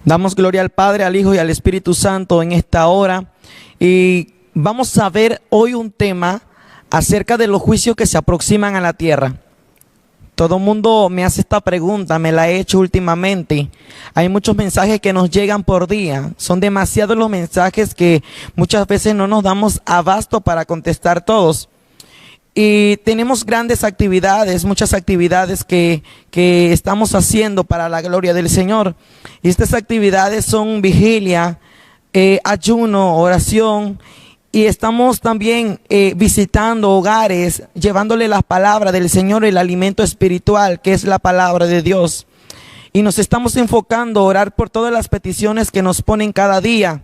Damos gloria al Padre, al Hijo y al Espíritu Santo en esta hora. Y vamos a ver hoy un tema acerca de los juicios que se aproximan a la tierra. Todo el mundo me hace esta pregunta, me la he hecho últimamente. Hay muchos mensajes que nos llegan por día. Son demasiados los mensajes que muchas veces no nos damos abasto para contestar todos. Y tenemos grandes actividades, muchas actividades que estamos haciendo para la gloria del Señor. Y estas actividades son vigilia, ayuno, oración. Y estamos también visitando hogares, llevándole la palabra del Señor, el alimento espiritual, que es la palabra de Dios. Y nos estamos enfocando a orar por todas las peticiones que nos ponen cada día,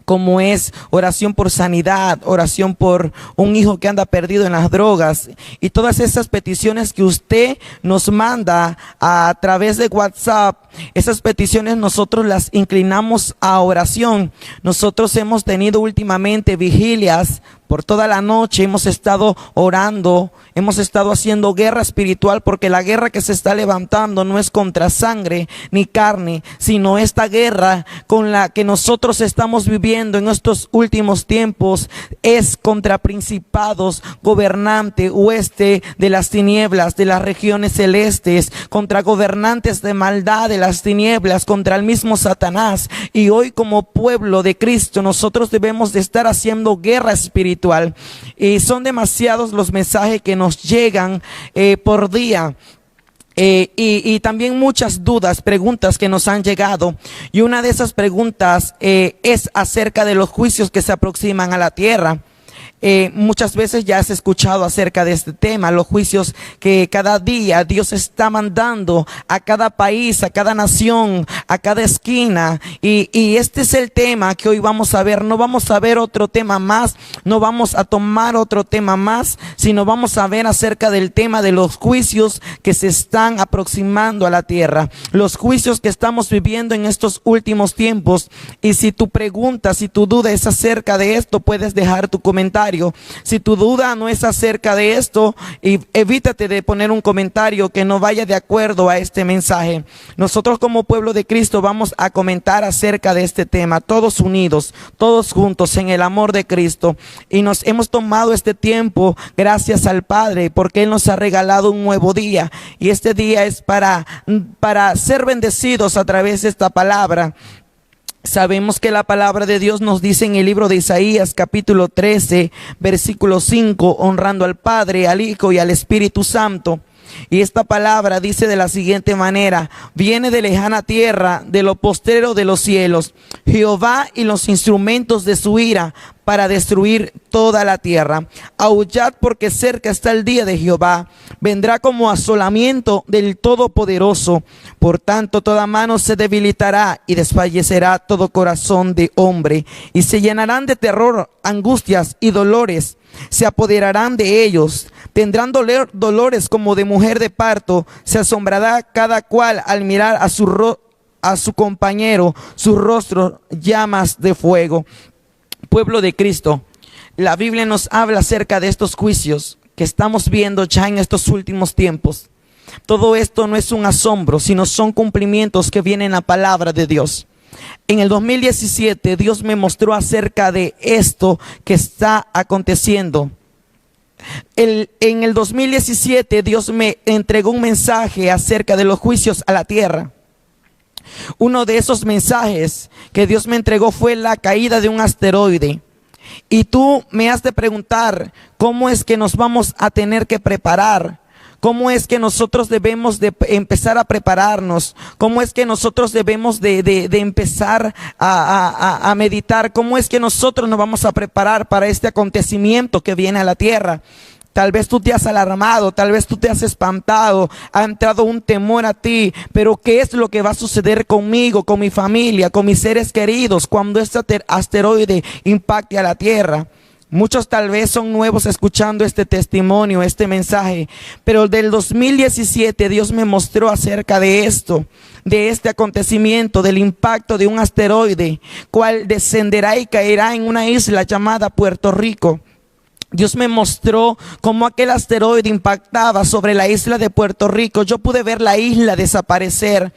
como es oración por sanidad, oración por un hijo que anda perdido en las drogas, y todas esas peticiones que usted nos manda a través de WhatsApp. Esas peticiones nosotros las inclinamos a oración. Nosotros hemos tenido últimamente vigilias por toda la noche, hemos estado orando, hemos estado haciendo guerra espiritual, porque la guerra que se está levantando no es contra sangre ni carne, sino esta guerra con la que nosotros estamos viviendo en estos últimos tiempos es contra principados, gobernante, hueste de las tinieblas, de las regiones celestes, contra gobernantes de maldad de las tinieblas, contra el mismo Satanás. Y hoy, como pueblo de Cristo, nosotros debemos de estar haciendo guerra espiritual. Y son demasiados los mensajes que nos llegan por día. Y también muchas dudas, preguntas que nos han llegado. Y una de esas preguntas es acerca de los juicios que se aproximan a la tierra. Muchas veces ya has escuchado acerca de este tema, los juicios que cada día Dios está mandando a cada país, a cada nación, a cada esquina. Y este es el tema que hoy vamos a ver. No vamos a ver otro tema más, no vamos a tomar otro tema más, sino vamos a ver acerca del tema de los juicios que se están aproximando a la tierra, los juicios que estamos viviendo en estos últimos tiempos. Y si tu pregunta, si tu duda es acerca de esto, puedes dejar tu comentario. Si tu duda no es acerca de esto, evítate de poner un comentario que no vaya de acuerdo a este mensaje. Nosotros como pueblo de Cristo vamos a comentar acerca de este tema, todos unidos, todos juntos en el amor de Cristo. Y nos hemos tomado este tiempo gracias al Padre, porque Él nos ha regalado un nuevo día. Y este día es para ser bendecidos a través de esta palabra. Sabemos que la palabra de Dios nos dice en el libro de Isaías capítulo 13, versículo 5, honrando al Padre, al Hijo y al Espíritu Santo. Y esta palabra dice de la siguiente manera: viene de lejana tierra, de lo postrero de los cielos, Jehová y los instrumentos de su ira, para destruir toda la tierra. Aullad, porque cerca está el día de Jehová, vendrá como asolamiento del Todopoderoso. Por tanto, toda mano se debilitará y desfallecerá todo corazón de hombre, y se llenarán de terror, angustias y dolores. Se apoderarán de ellos, tendrán dolores como de mujer de parto. Se asombrará cada cual al mirar a su compañero, su rostro llamas de fuego. Pueblo de Cristo, la Biblia nos habla acerca de estos juicios que estamos viendo ya en estos últimos tiempos. Todo esto no es un asombro, sino son cumplimientos que vienen en la palabra de Dios. En el 2017 Dios me mostró acerca de esto que está aconteciendo. En el 2017 Dios me entregó un mensaje acerca de los juicios a la tierra. Uno de esos mensajes que Dios me entregó fue la caída de un asteroide. Y tú me has de preguntar, ¿cómo es que nos vamos a tener que preparar? ¿Cómo es que nosotros debemos de empezar a prepararnos? ¿Cómo es que nosotros debemos de empezar a meditar? ¿Cómo es que nosotros nos vamos a preparar para este acontecimiento que viene a la tierra? Tal vez tú te has alarmado, tal vez tú te has espantado, ha entrado un temor a ti, pero ¿qué es lo que va a suceder conmigo, con mi familia, con mis seres queridos cuando este asteroide impacte a la tierra? Muchos tal vez son nuevos escuchando este testimonio, este mensaje, pero del 2017 Dios me mostró acerca de esto, de este acontecimiento, del impacto de un asteroide, cual descenderá y caerá en una isla llamada Puerto Rico. Dios me mostró cómo aquel asteroide impactaba sobre la isla de Puerto Rico. Yo pude ver la isla desaparecer.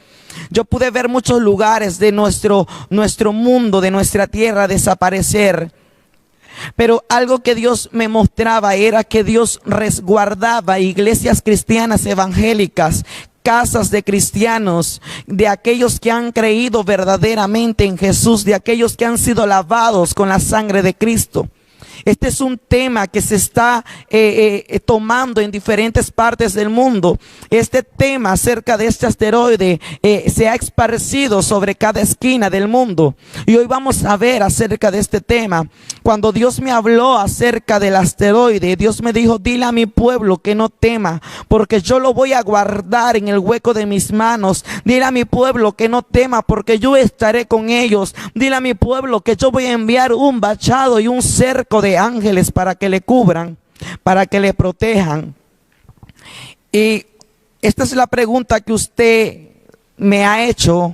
Yo pude ver muchos lugares de nuestro mundo, de nuestra tierra desaparecer. Pero algo que Dios me mostraba era que Dios resguardaba iglesias cristianas evangélicas, casas de cristianos, de aquellos que han creído verdaderamente en Jesús, de aquellos que han sido lavados con la sangre de Cristo. Este es un tema que se está tomando en diferentes partes del mundo. Este tema acerca de este asteroide se ha esparcido sobre cada esquina del mundo. Y hoy vamos a ver acerca de este tema. Cuando Dios me habló acerca del asteroide, Dios me dijo: dile a mi pueblo que no tema, porque yo lo voy a guardar en el hueco de mis manos. Dile a mi pueblo que no tema, porque yo estaré con ellos. Dile a mi pueblo que yo voy a enviar un vallado y un cerco de ángeles para que le cubran, para que le protejan. Y esta es la pregunta que usted me ha hecho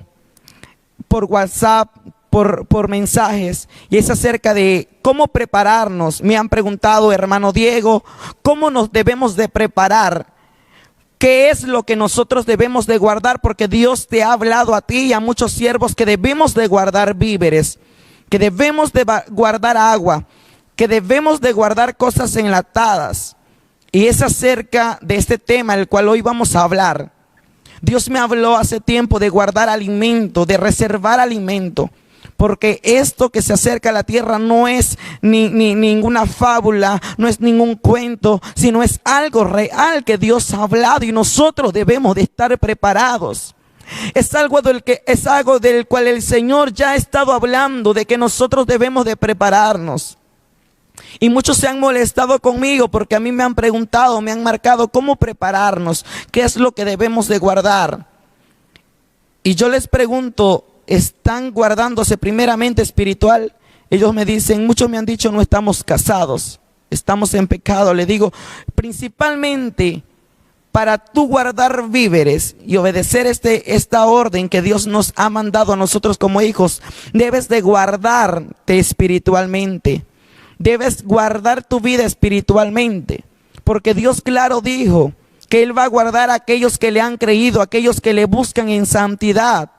por WhatsApp, por mensajes, y es acerca de cómo prepararnos. Me han preguntado, hermano Diego, ¿cómo nos debemos de preparar? ¿Qué es lo que nosotros debemos de guardar? Porque Dios te ha hablado a ti y a muchos siervos que debemos de guardar víveres, que debemos de guardar agua, que debemos de guardar cosas enlatadas. Y es acerca de este tema el cual hoy vamos a hablar. Dios me habló hace tiempo de guardar alimento, de reservar alimento, porque esto que se acerca a la tierra no es ninguna fábula, no es ningún cuento, sino es algo real que Dios ha hablado y nosotros debemos de estar preparados. Es algo del cual el Señor ya ha estado hablando, de que nosotros debemos de prepararnos. Y muchos se han molestado conmigo porque a mí me han preguntado, me han marcado cómo prepararnos, qué es lo que debemos de guardar. Y yo les pregunto, ¿están guardándose primeramente espiritual? Ellos me dicen, muchos me han dicho, no estamos casados, estamos en pecado. Le digo, principalmente para tú guardar víveres y obedecer esta orden que Dios nos ha mandado a nosotros como hijos, debes de guardarte espiritualmente. Debes guardar tu vida espiritualmente, porque Dios claro dijo que Él va a guardar a aquellos que le han creído, a aquellos que le buscan en santidad.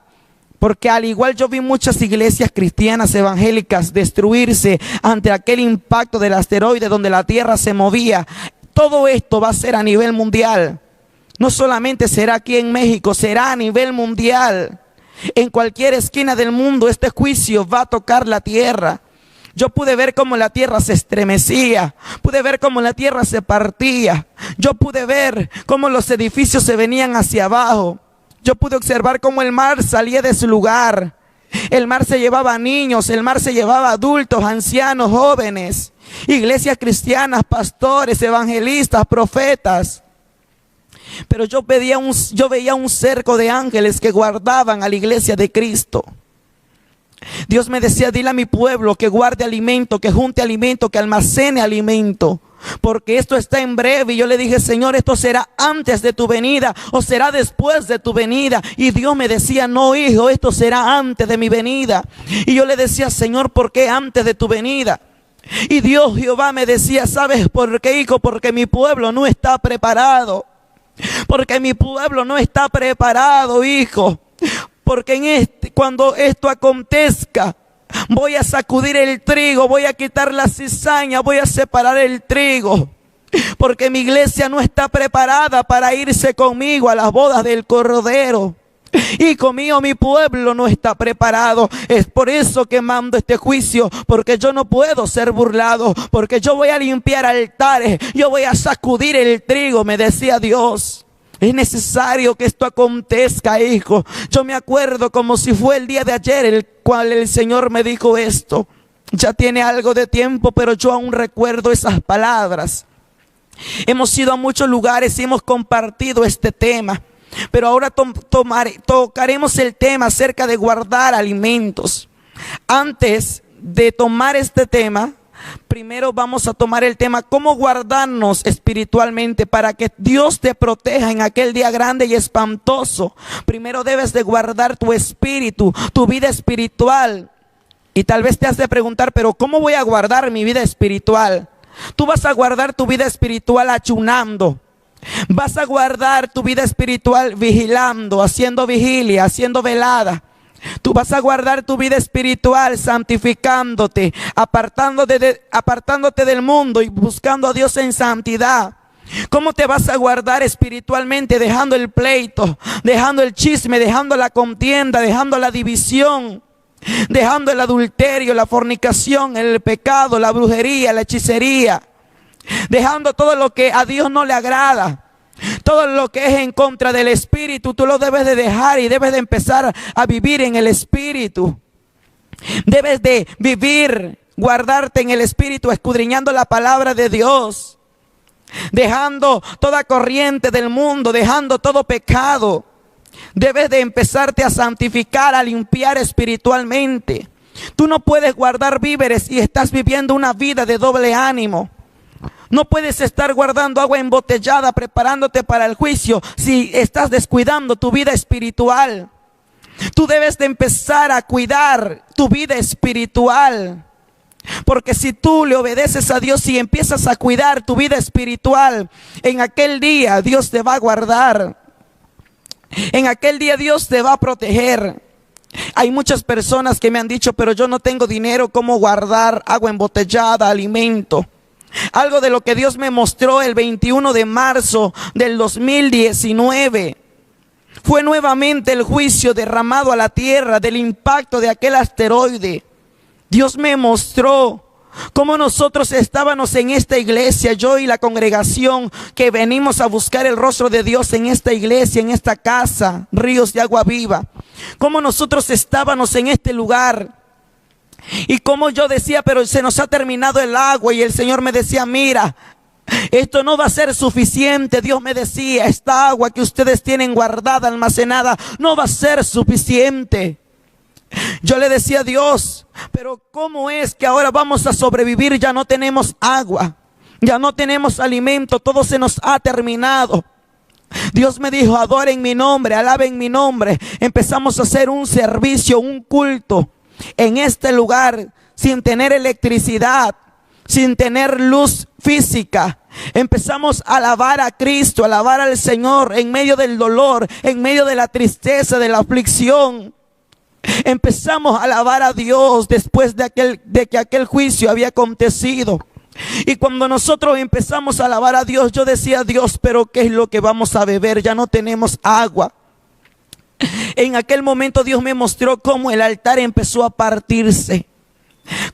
Porque al igual yo vi muchas iglesias cristianas evangélicas destruirse ante aquel impacto del asteroide donde la tierra se movía. Todo esto va a ser a nivel mundial. No solamente será aquí en México, será a nivel mundial. En cualquier esquina del mundo este juicio va a tocar la tierra. Yo pude ver cómo la tierra se estremecía, pude ver cómo la tierra se partía, yo pude ver cómo los edificios se venían hacia abajo, yo pude observar cómo el mar salía de su lugar, el mar se llevaba a niños, el mar se llevaba a adultos, ancianos, jóvenes, iglesias cristianas, pastores, evangelistas, profetas. Pero yo veía un cerco de ángeles que guardaban a la iglesia de Cristo. Dios me decía, dile a mi pueblo que guarde alimento, que junte alimento, que almacene alimento, porque esto está en breve. Y yo le dije, Señor, ¿esto será antes de tu venida o será después de tu venida? Y Dios me decía, no, hijo, esto será antes de mi venida. Y yo le decía, Señor, ¿por qué antes de tu venida? Y Dios Jehová me decía, ¿sabes por qué, hijo? Porque mi pueblo no está preparado. Porque mi pueblo no está preparado, hijo. Porque cuando esto acontezca, voy a sacudir el trigo, voy a quitar la cizaña, voy a separar el trigo. Porque mi iglesia no está preparada para irse conmigo a las bodas del Cordero. Hijo mío, mi pueblo no está preparado. Es por eso que mando este juicio, porque yo no puedo ser burlado, porque yo voy a limpiar altares, yo voy a sacudir el trigo, me decía Dios. Es necesario que esto acontezca, hijo. Yo me acuerdo como si fue el día de ayer el cual el Señor me dijo esto. Ya tiene algo de tiempo, pero yo aún recuerdo esas palabras. Hemos ido a muchos lugares y hemos compartido este tema. Pero ahora tocaremos el tema acerca de guardar alimentos. Antes de tomar este tema, primero vamos a tomar el tema cómo guardarnos espiritualmente para que Dios te proteja en aquel día grande y espantoso. Primero debes de guardar tu espíritu, tu vida espiritual. Y tal vez te has de preguntar, pero ¿cómo voy a guardar mi vida espiritual? Tú vas a guardar tu vida espiritual ayunando. Vas a guardar tu vida espiritual vigilando, haciendo vigilia, haciendo velada. Tú vas a guardar tu vida espiritual santificándote, apartándote del mundo y buscando a Dios en santidad. ¿Cómo te vas a guardar espiritualmente? Dejando el pleito, dejando el chisme, dejando la contienda, dejando la división, dejando el adulterio, la fornicación, el pecado, la brujería, la hechicería, dejando todo lo que a Dios no le agrada. Todo lo que es en contra del Espíritu, tú lo debes de dejar y debes de empezar a vivir en el Espíritu. Debes de vivir, guardarte en el Espíritu, escudriñando la palabra de Dios, dejando toda corriente del mundo, dejando todo pecado. Debes de empezarte a santificar, a limpiar espiritualmente. Tú no puedes guardar víveres y estás viviendo una vida de doble ánimo. No puedes estar guardando agua embotellada, preparándote para el juicio, si estás descuidando tu vida espiritual. Tú debes de empezar a cuidar tu vida espiritual. Porque si tú le obedeces a Dios y empiezas a cuidar tu vida espiritual, en aquel día Dios te va a guardar. En aquel día Dios te va a proteger. Hay muchas personas que me han dicho, pero yo no tengo dinero, ¿cómo guardar agua embotellada, alimento? Algo de lo que Dios me mostró el 21 de marzo del 2019. Fue nuevamente el juicio derramado a la tierra del impacto de aquel asteroide. Dios me mostró cómo nosotros estábamos en esta iglesia, yo y la congregación que venimos a buscar el rostro de Dios en esta iglesia, en esta casa, Ríos de Agua Viva. Cómo nosotros estábamos en este lugar. Y como yo decía, pero se nos ha terminado el agua, y el Señor me decía, mira, esto no va a ser suficiente. Dios me decía, esta agua que ustedes tienen guardada, almacenada, no va a ser suficiente. Yo le decía a Dios, pero ¿cómo es que ahora vamos a sobrevivir? Ya no tenemos agua, ya no tenemos alimento, todo se nos ha terminado. Dios me dijo, adoren mi nombre, alaben mi nombre. Empezamos a hacer un servicio, un culto en este lugar, sin tener electricidad, sin tener luz física. Empezamos a alabar a Cristo, a alabar al Señor en medio del dolor, en medio de la tristeza, de la aflicción. Empezamos a alabar a Dios después de que aquel juicio había acontecido. Y cuando nosotros empezamos a alabar a Dios, yo decía, Dios, pero ¿qué es lo que vamos a beber? Ya no tenemos agua. En aquel momento Dios me mostró cómo el altar empezó a partirse.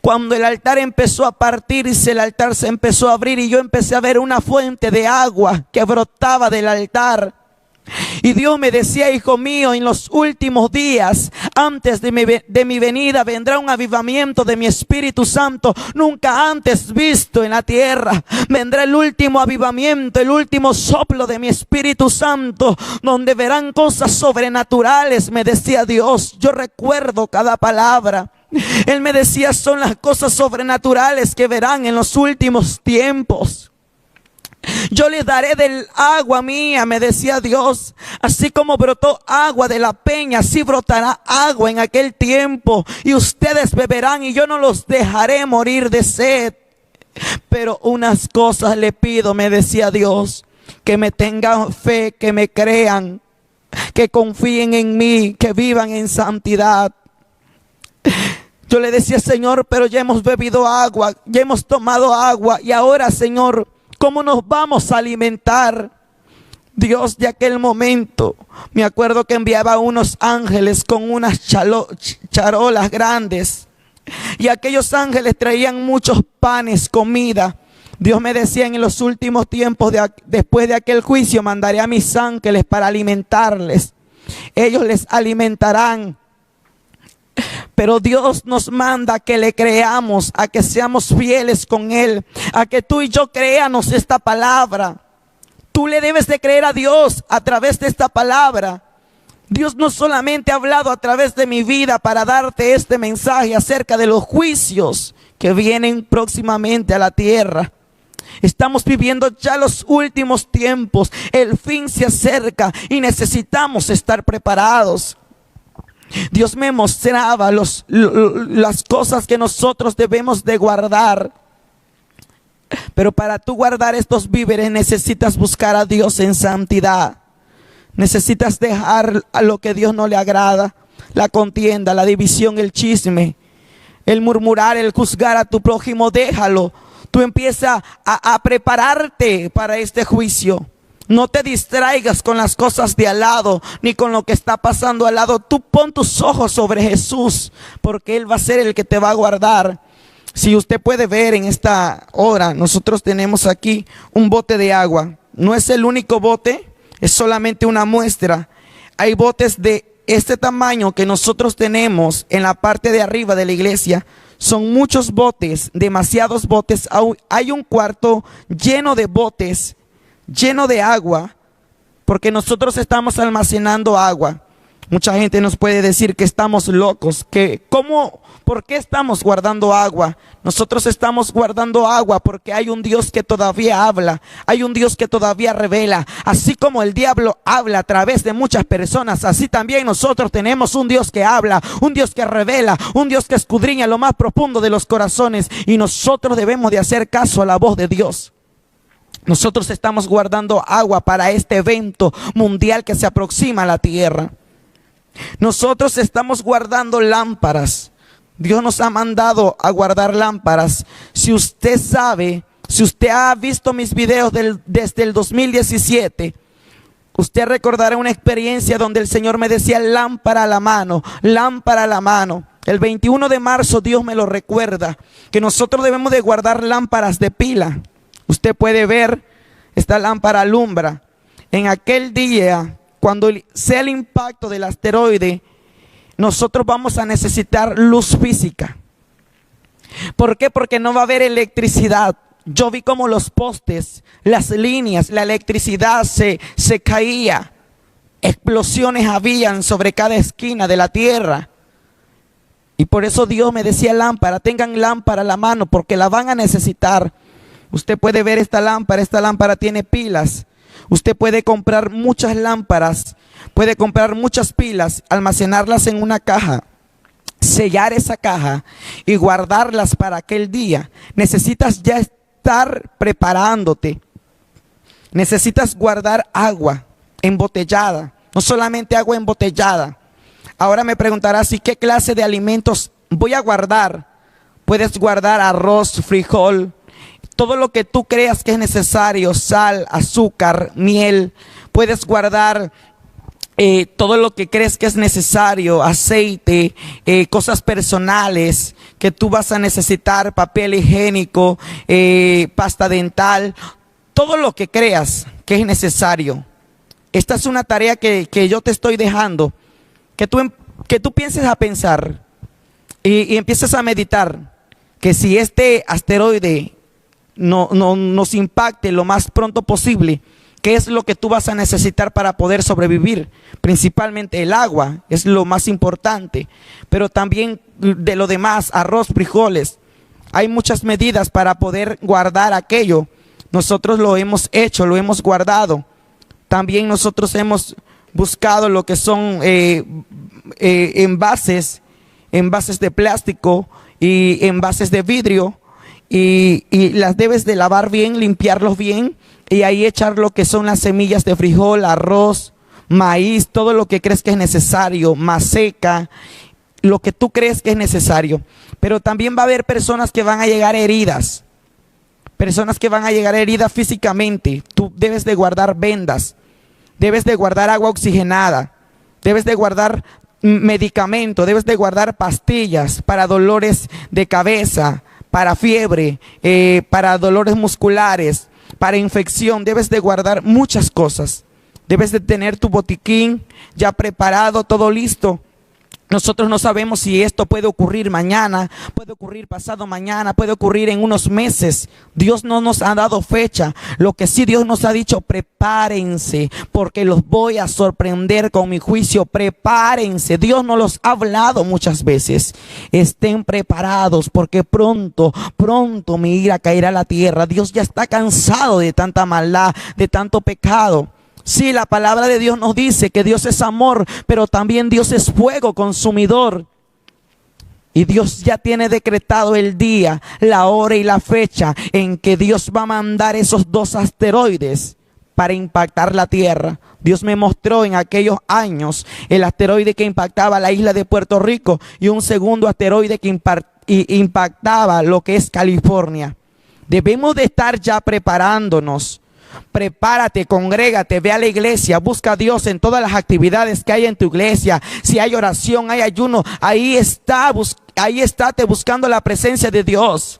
Cuando el altar empezó a partirse, el altar se empezó a abrir y yo empecé a ver una fuente de agua que brotaba del altar. Y Dios me decía, hijo mío, en los últimos días, antes de mi venida, vendrá un avivamiento de mi Espíritu Santo, nunca antes visto en la tierra. Vendrá el último avivamiento, el último soplo de mi Espíritu Santo, donde verán cosas sobrenaturales, me decía Dios. Yo recuerdo cada palabra. Él me decía, son las cosas sobrenaturales que verán en los últimos tiempos. Yo les daré del agua mía, me decía Dios. Así como brotó agua de la peña, así brotará agua en aquel tiempo. Y ustedes beberán y yo no los dejaré morir de sed. Pero unas cosas le pido, me decía Dios, que me tengan fe, que me crean, que confíen en mí, que vivan en santidad. Yo le decía, Señor, pero ya hemos bebido agua, ya hemos tomado agua, y ahora, Señor, ¿cómo nos vamos a alimentar? Dios, de aquel momento, me acuerdo que enviaba unos ángeles con unas charolas grandes, y aquellos ángeles traían muchos panes, comida. Dios me decía, en los últimos tiempos, después de aquel juicio, mandaré a mis ángeles para alimentarles. Ellos les alimentarán. Pero Dios nos manda a que le creamos, a que seamos fieles con Él, a que tú y yo creamos esta palabra. Tú le debes de creer a Dios a través de esta palabra. Dios no solamente ha hablado a través de mi vida para darte este mensaje acerca de los juicios que vienen próximamente a la tierra. Estamos viviendo ya los últimos tiempos, el fin se acerca y necesitamos estar preparados. Dios me mostraba las cosas que nosotros debemos de guardar. Pero para tú guardar estos víveres necesitas buscar a Dios en santidad. Necesitas dejar a lo que Dios no le agrada, la contienda, la división, el chisme, el murmurar, el juzgar a tu prójimo. Déjalo. Tú empieza a prepararte para este juicio. No te distraigas con las cosas de al lado, ni con lo que está pasando al lado. Tú pon tus ojos sobre Jesús, porque Él va a ser el que te va a guardar. Si usted puede ver en esta hora, nosotros tenemos aquí un bote de agua. No es el único bote, es solamente una muestra. Hay botes de este tamaño que nosotros tenemos en la parte de arriba de la iglesia. Son muchos botes, demasiados botes. Hay un cuarto lleno de botes, lleno de agua, porque nosotros estamos almacenando agua. Mucha gente nos puede decir que estamos locos, que ¿por qué estamos guardando agua? Nosotros estamos guardando agua porque hay un Dios que todavía habla, hay un Dios que todavía revela. Así como el diablo habla a través de muchas personas, así también nosotros tenemos un Dios que habla, un Dios que revela, un Dios que escudriña lo más profundo de los corazones, y nosotros debemos de hacer caso a la voz de Dios. Nosotros estamos guardando agua para este evento mundial que se aproxima a la tierra. Nosotros estamos guardando lámparas. Dios nos ha mandado a guardar lámparas. Si usted sabe, si usted ha visto mis videos desde el 2017, usted recordará una experiencia donde el Señor me decía: lámpara a la mano, lámpara a la mano. El 21 de marzo Dios me lo recuerda, que nosotros debemos de guardar lámparas de pila. Usted puede ver, esta lámpara alumbra. En aquel día, cuando sea el impacto del asteroide, nosotros vamos a necesitar luz física. ¿Por qué? Porque no va a haber electricidad. Yo vi como los postes, las líneas, la electricidad se caía. Explosiones habían sobre cada esquina de la tierra. Y por eso Dios me decía: lámpara, tengan lámpara a la mano, porque la van a necesitar. Usted puede ver esta lámpara tiene pilas. Usted puede comprar muchas lámparas, puede comprar muchas pilas, almacenarlas en una caja, sellar esa caja y guardarlas para aquel día. Necesitas ya estar preparándote. Necesitas guardar agua embotellada, no solamente agua embotellada. Ahora me preguntarás: ¿y qué clase de alimentos voy a guardar? Puedes guardar arroz, frijol, todo lo que tú creas que es necesario, sal, azúcar, miel. Puedes guardar todo lo que crees que es necesario, aceite, cosas personales que tú vas a necesitar, papel higiénico, pasta dental, todo lo que creas que es necesario. Esta es una tarea que yo te estoy dejando, que tú pienses a pensar y empieces a meditar, que si este asteroide no nos impacte lo más pronto posible, ¿qué es lo que tú vas a necesitar para poder sobrevivir? Principalmente el agua es lo más importante, pero también de lo demás, arroz, frijoles. Hay muchas medidas para poder guardar aquello. Nosotros lo hemos hecho, lo hemos guardado. También nosotros hemos buscado lo que son envases de plástico y envases de vidrio. Y las debes de lavar bien, limpiarlos bien, y ahí echar lo que son las semillas de frijol, arroz, maíz, todo lo que crees que es necesario, maseca, lo que tú crees que es necesario. Pero también va a haber personas que van a llegar heridas, físicamente. Tú debes de guardar vendas, debes de guardar agua oxigenada, debes de guardar medicamento, debes de guardar pastillas para dolores de cabeza, para fiebre, para dolores musculares, para infección. Debes de guardar muchas cosas. Debes de tener tu botiquín ya preparado, todo listo. Nosotros no sabemos si esto puede ocurrir mañana, puede ocurrir pasado mañana, puede ocurrir en unos meses. Dios no nos ha dado fecha. Lo que sí Dios nos ha dicho: prepárense, porque los voy a sorprender con mi juicio. Prepárense. Dios nos los ha hablado muchas veces. Estén preparados, porque pronto mi ira caerá a la tierra. Dios ya está cansado de tanta maldad, de tanto pecado. Sí, la palabra de Dios nos dice que Dios es amor, pero también Dios es fuego consumidor. Y Dios ya tiene decretado el día, la hora y la fecha en que Dios va a mandar esos 2 asteroides para impactar la Tierra. Dios me mostró en aquellos años el asteroide que impactaba la isla de Puerto Rico y un segundo asteroide que impactaba lo que es California. Debemos de estar ya preparándonos. Prepárate, congrégate, ve a la iglesia, busca a Dios en todas las actividades que hay en tu iglesia. Si hay oración, hay ayuno, ahí estate buscando la presencia de Dios.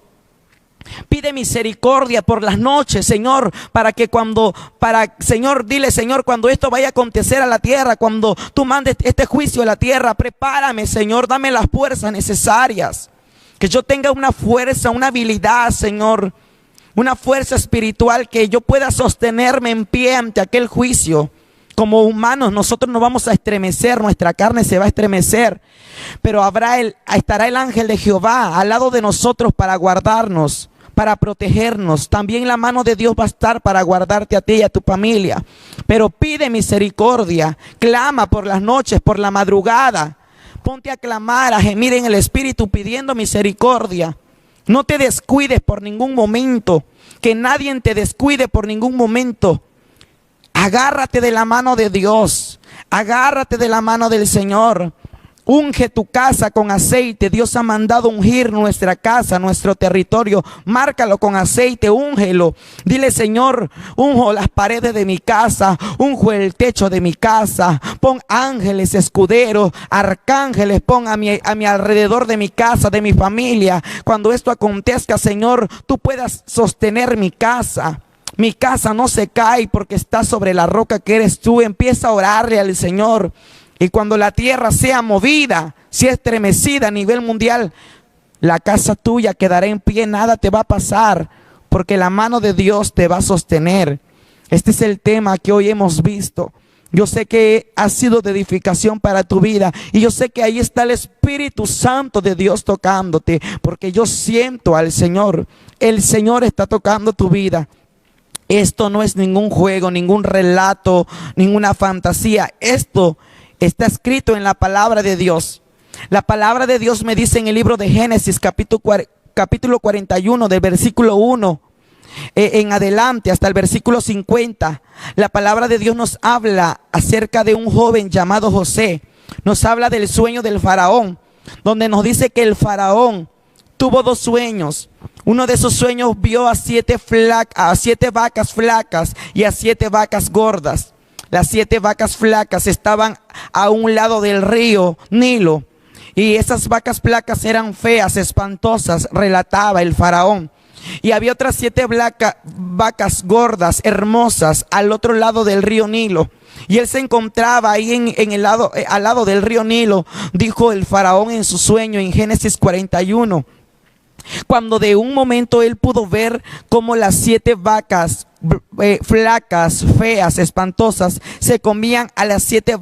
Pide misericordia por las noches, Señor, Señor, dile, Señor, cuando esto vaya a acontecer a la tierra, cuando tú mandes este juicio a la tierra, prepárame, Señor, dame las fuerzas necesarias. Que yo tenga una fuerza, una habilidad, Señor, una fuerza espiritual, que yo pueda sostenerme en pie ante aquel juicio. Como humanos nosotros nos vamos a estremecer, nuestra carne se va a estremecer, pero estará el ángel de Jehová al lado de nosotros para guardarnos, para protegernos. También la mano de Dios va a estar para guardarte a ti y a tu familia. Pero pide misericordia, clama por las noches, por la madrugada. Ponte a clamar, a gemir en el Espíritu pidiendo misericordia. No te descuides por ningún momento, que nadie te descuide por ningún momento. Agárrate de la mano de Dios, agárrate de la mano del Señor. Unge tu casa con aceite. Dios ha mandado ungir nuestra casa, nuestro territorio. Márcalo con aceite, úngelo. Dile, Señor, unjo las paredes de mi casa, unjo el techo de mi casa. Pon ángeles escuderos, arcángeles, pon a mi alrededor de mi casa, de mi familia. Cuando esto acontezca, Señor, tú puedas sostener mi casa. Mi casa no se cae porque está sobre la roca que eres tú. Empieza a orarle al Señor. Y cuando la tierra sea movida, sea estremecida a nivel mundial, la casa tuya quedará en pie, nada te va a pasar, porque la mano de Dios te va a sostener. Este es el tema que hoy hemos visto. Yo sé que ha sido de edificación para tu vida, y yo sé que ahí está el Espíritu Santo de Dios tocándote, porque yo siento al Señor. El Señor está tocando tu vida. Esto no es ningún juego, ningún relato, ninguna fantasía. Esto está escrito en la palabra de Dios. La palabra de Dios me dice en el libro de Génesis, capítulo 41, del versículo 1 en adelante hasta el versículo 50. La palabra de Dios nos habla acerca de un joven llamado José. Nos habla del sueño del faraón, donde nos dice que el faraón tuvo 2 sueños. Uno de esos sueños vio a 7 vacas flacas y a 7 vacas gordas. Las 7 vacas flacas estaban a un lado del río Nilo, y esas vacas flacas eran feas, espantosas, relataba el faraón. Y había otras 7 vacas gordas, hermosas, al otro lado del río Nilo. Y él se encontraba ahí al lado del río Nilo, dijo el faraón en su sueño en Génesis 41. Cuando de un momento él pudo ver cómo las 7 vacas flacas, feas, espantosas, se comían a las 7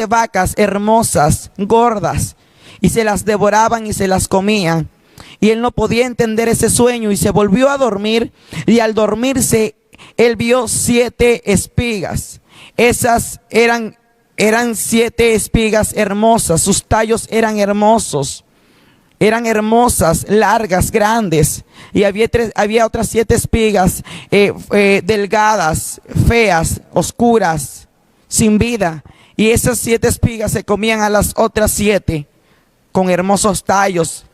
vacas hermosas, gordas, y se las devoraban y se las comían. Y él no podía entender ese sueño y se volvió a dormir, y al dormirse él vio 7 espigas. Esas eran 7 espigas hermosas, sus tallos eran hermosos. Eran hermosas, largas, grandes. Y había otras 7 espigas delgadas, feas, oscuras, sin vida. Y esas 7 espigas se comían a las otras 7 con hermosos tallos.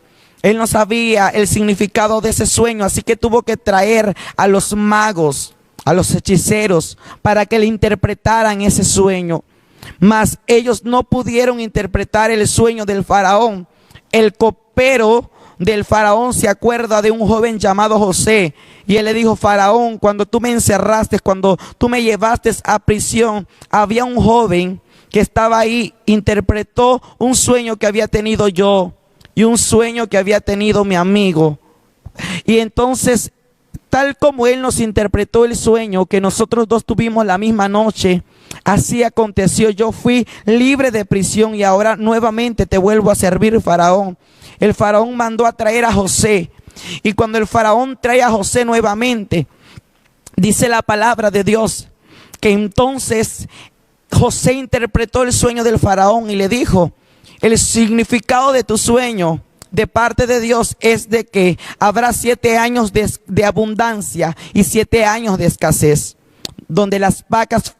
Él no sabía el significado de ese sueño, así que tuvo que traer a los magos, a los hechiceros, para que le interpretaran ese sueño. Mas ellos no pudieron interpretar el sueño del faraón. El copero del faraón se acuerda de un joven llamado José, y él le dijo: faraón, cuando tú me encerraste, cuando tú me llevaste a prisión, había un joven que estaba ahí, interpretó un sueño que había tenido yo y un sueño que había tenido mi amigo. Y entonces, tal como él nos interpretó el sueño que nosotros dos tuvimos la misma noche, así aconteció. Yo fui libre de prisión y ahora nuevamente te vuelvo a servir, faraón. El faraón mandó a traer a José, y cuando el faraón trae a José nuevamente, dice la palabra de Dios que entonces José interpretó el sueño del faraón y le dijo: El significado de tu sueño de parte de Dios es de que habrá 7 años de abundancia y 7 años de escasez, donde las vacas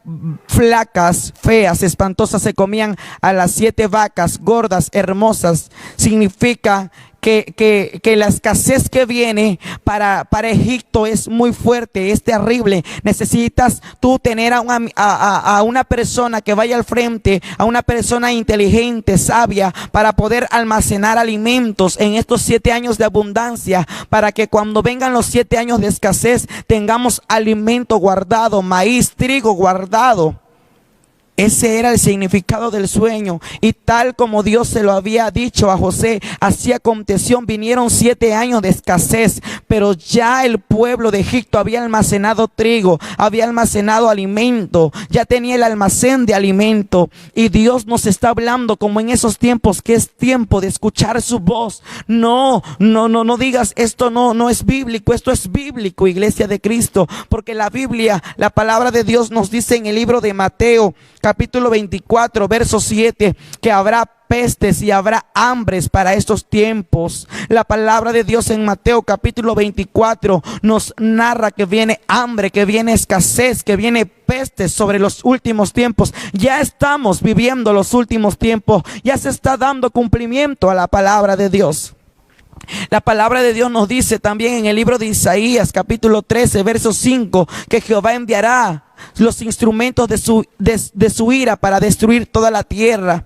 flacas, feas, espantosas se comían a las 7 vacas gordas, hermosas. Significa que la escasez que viene para Egipto es muy fuerte, es terrible. Necesitas tú tener a una persona que vaya al frente, a una persona inteligente, sabia, para poder almacenar alimentos en estos 7 años de abundancia, para que cuando vengan los 7 años de escasez tengamos alimento guardado, maíz, trigo guardado. Ese era el significado del sueño, y tal como Dios se lo había dicho a José, así aconteció. Vinieron 7 años de escasez, pero ya el pueblo de Egipto había almacenado trigo, había almacenado alimento, ya tenía el almacén de alimento. Y Dios nos está hablando como en esos tiempos, que es tiempo de escuchar su voz. No digas esto no es bíblico. Esto es bíblico, iglesia de Cristo, porque la Biblia, la palabra de Dios nos dice en el libro de Mateo capítulo 24, verso 7, que habrá pestes y habrá hambres para estos tiempos. La palabra de Dios en Mateo capítulo 24 nos narra que viene hambre, que viene escasez, que viene pestes sobre los últimos tiempos. Ya estamos viviendo los últimos tiempos, ya se está dando cumplimiento a la palabra de Dios. La palabra de Dios nos dice también en el libro de Isaías capítulo 13 verso 5 que Jehová enviará los instrumentos de su ira para destruir toda la tierra.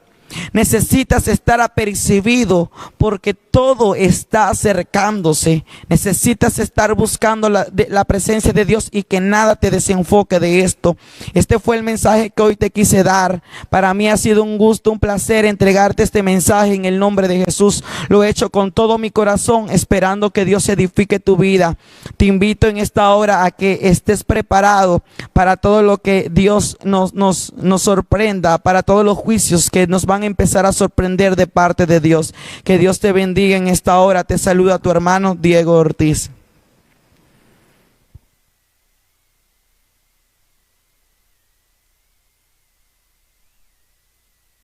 Necesitas estar apercibido porque todo está acercándose. Necesitas estar buscando la presencia de Dios y que nada te desenfoque de esto. Este fue el mensaje que hoy te quise dar. Para mí ha sido un gusto, un placer entregarte este mensaje en el nombre de Jesús. Lo he hecho con todo mi corazón, esperando que Dios edifique tu vida. Te invito en esta hora a que estés preparado para todo lo que Dios nos sorprenda, para todos los juicios que nos van a empezar a sorprender de parte de Dios. Que Dios te bendiga en esta hora. Te saluda tu hermano Diego Ortiz.